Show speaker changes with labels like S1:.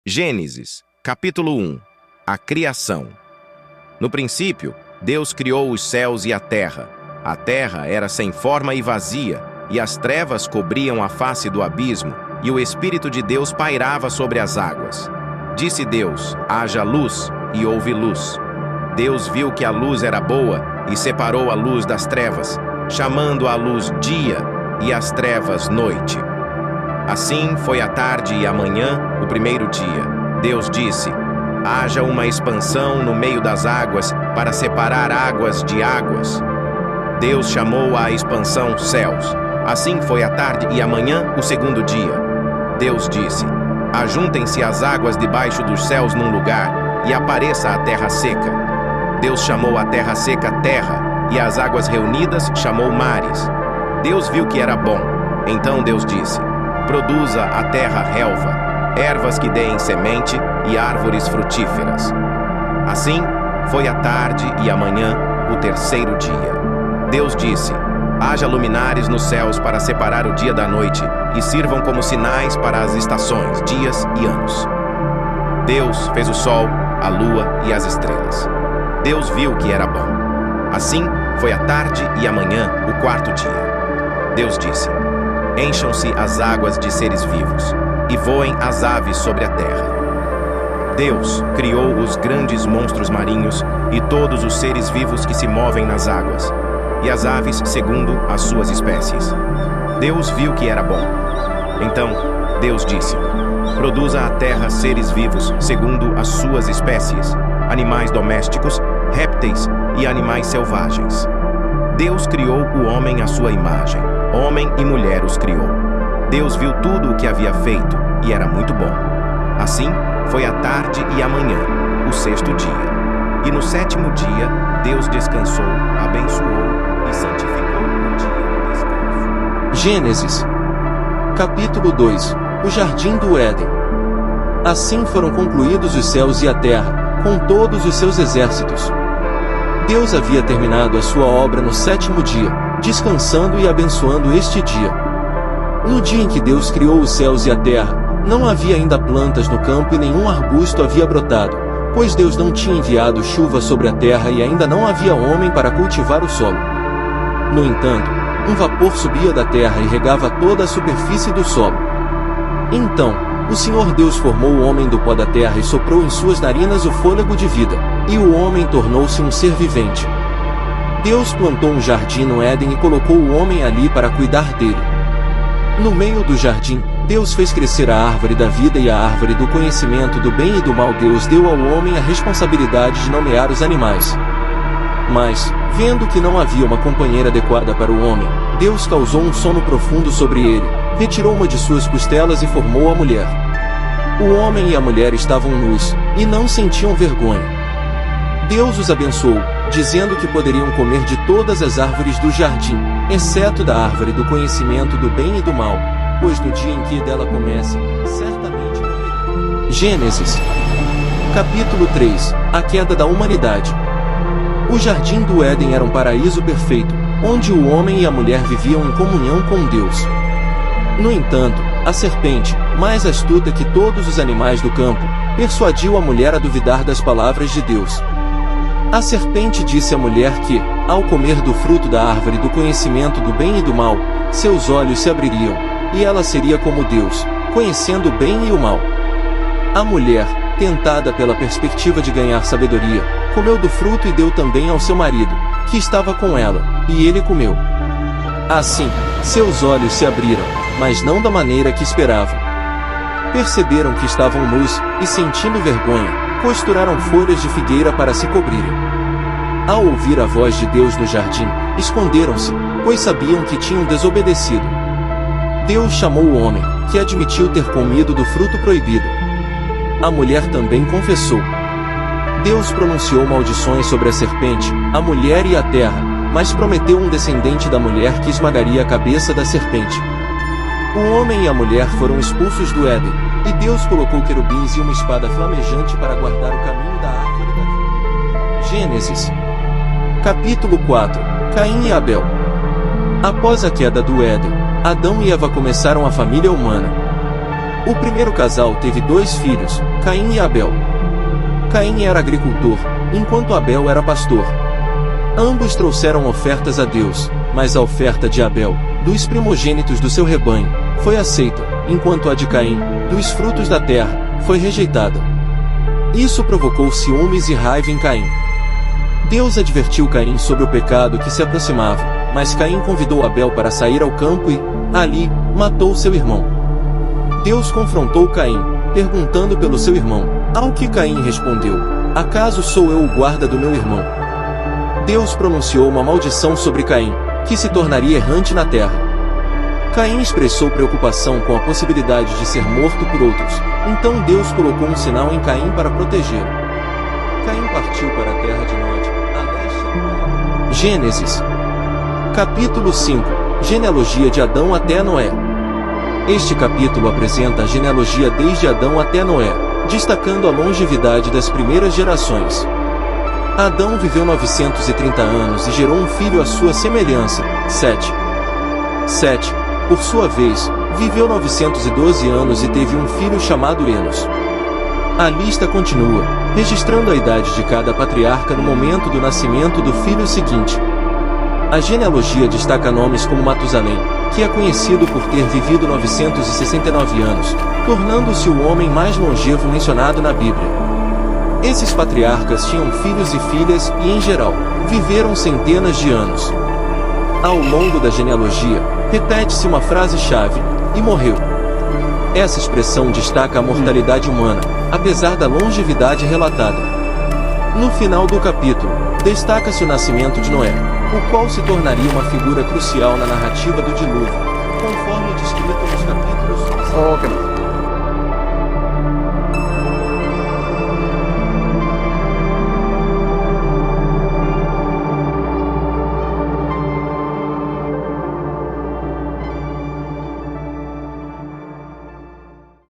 S1: Gênesis, capítulo 1. A criação. No princípio, Deus criou os céus e a terra. A terra era sem forma e vazia, e as trevas cobriam a face do abismo, e o Espírito de Deus pairava sobre as águas. Disse Deus: haja luz, e houve luz. Deus viu que a luz era boa, e separou a luz das trevas, chamando a luz dia, e as trevas noite. Assim foi a tarde e a manhã, o primeiro dia. Deus disse: haja uma expansão no meio das águas, para separar águas de águas. Deus chamou a expansão céus. Assim foi a tarde e a manhã, o segundo dia. Deus disse: ajuntem-se as águas debaixo dos céus num lugar, e apareça a terra seca. Deus chamou a terra seca terra, e as águas reunidas chamou mares. Deus viu que era bom. Então Deus disse: produza a terra relva, ervas que deem semente e árvores frutíferas. Assim foi a tarde e a manhã, o terceiro dia. Deus disse: haja luminares nos céus para separar o dia da noite, e sirvam como sinais para as estações, dias e anos. Deus fez o sol, a lua e as estrelas. Deus viu que era bom. Assim foi a tarde e a manhã, o quarto dia. Deus disse: encham-se as águas de seres vivos, e voem as aves sobre a terra. Deus criou os grandes monstros marinhos e todos os seres vivos que se movem nas águas, e as aves segundo as suas espécies. Deus viu que era bom. Então Deus disse: produza a terra seres vivos segundo as suas espécies, animais domésticos, répteis e animais selvagens. Deus criou o homem à sua imagem. Homem e mulher os criou. Deus viu tudo o que havia feito, e era muito bom. Assim foi a tarde e a manhã, o sexto dia. E no sétimo dia, Deus descansou, abençoou e santificou o dia do descanso.
S2: Gênesis, capítulo 2. O Jardim do Éden. Assim foram concluídos os céus e a terra, com todos os seus exércitos. Deus havia terminado a sua obra no sétimo dia, descansando e abençoando este dia. No dia em que Deus criou os céus e a terra, não havia ainda plantas no campo e nenhum arbusto havia brotado, pois Deus não tinha enviado chuva sobre a terra e ainda não havia homem para cultivar o solo. No entanto, um vapor subia da terra e regava toda a superfície do solo. Então, o Senhor Deus formou o homem do pó da terra e soprou em suas narinas o fôlego de vida, e o homem tornou-se um ser vivente. Deus plantou um jardim no Éden e colocou o homem ali para cuidar dele. No meio do jardim, Deus fez crescer a árvore da vida e a árvore do conhecimento do bem e do mal. Deus deu ao homem a responsabilidade de nomear os animais. Mas, vendo que não havia uma companheira adequada para o homem, Deus causou um sono profundo sobre ele, retirou uma de suas costelas e formou a mulher. O homem e a mulher estavam nus, e não sentiam vergonha. Deus os abençoou, dizendo que poderiam comer de todas as árvores do jardim, exceto da árvore do conhecimento do bem e do mal, pois no dia em que dela comessem, certamente morreriam. Gênesis, capítulo 3. A queda da humanidade. O Jardim do Éden era um paraíso perfeito, onde o homem e a mulher viviam em comunhão com Deus. No entanto, a serpente, mais astuta que todos os animais do campo, persuadiu a mulher a duvidar das palavras de Deus. A serpente disse à mulher que, ao comer do fruto da árvore do conhecimento do bem e do mal, seus olhos se abririam, e ela seria como Deus, conhecendo o bem e o mal. A mulher, tentada pela perspectiva de ganhar sabedoria, comeu do fruto e deu também ao seu marido, que estava com ela, e ele comeu. Assim, seus olhos se abriram, mas não da maneira que esperavam. Perceberam que estavam nus, e sentindo vergonha, costuraram folhas de figueira para se cobrirem. Ao ouvir a voz de Deus no jardim, esconderam-se, pois sabiam que tinham desobedecido. Deus chamou o homem, que admitiu ter comido do fruto proibido. A mulher também confessou. Deus pronunciou maldições sobre a serpente, a mulher e a terra, mas prometeu um descendente da mulher que esmagaria a cabeça da serpente. O homem e a mulher foram expulsos do Éden, e Deus colocou querubins e uma espada flamejante para guardar o caminho da árvore da vida. Gênesis, capítulo 4. Caim e Abel. Após a queda do Éden, Adão e Eva começaram a família humana. O primeiro casal teve 2 filhos, Caim e Abel. Caim era agricultor, enquanto Abel era pastor. Ambos trouxeram ofertas a Deus, mas a oferta de Abel, dos primogênitos do seu rebanho, foi aceita, enquanto a de Caim, dos frutos da terra, foi rejeitada. Isso provocou ciúmes e raiva em Caim. Deus advertiu Caim sobre o pecado que se aproximava, mas Caim convidou Abel para sair ao campo e, ali, matou seu irmão. Deus confrontou Caim, perguntando pelo seu irmão, ao que Caim respondeu: acaso sou eu o guarda do meu irmão? Deus pronunciou uma maldição sobre Caim, que se tornaria errante na terra. Caim expressou preocupação com a possibilidade de ser morto por outros, então Deus colocou um sinal em Caim para protegê-lo. Caim partiu para a terra de Nod, a leste. Gênesis. Capítulo 5. Genealogia de Adão até Noé. Este capítulo apresenta a genealogia desde Adão até Noé, destacando a longevidade das primeiras gerações. Adão viveu 930 anos e gerou um filho à sua semelhança, Sete. Sete, por sua vez, viveu 912 anos e teve um filho chamado Enos. A lista continua, registrando a idade de cada patriarca no momento do nascimento do filho seguinte. A genealogia destaca nomes como Matusalém, que é conhecido por ter vivido 969 anos, tornando-se o homem mais longevo mencionado na Bíblia. Esses patriarcas tinham filhos e filhas e, em geral, viveram centenas de anos. Ao longo da genealogia, repete-se uma frase-chave: e morreu. Essa expressão destaca a mortalidade humana, apesar da longevidade relatada. No final do capítulo, destaca-se o nascimento de Noé, o qual se tornaria uma figura crucial na narrativa do dilúvio, conforme descrito nos capítulos.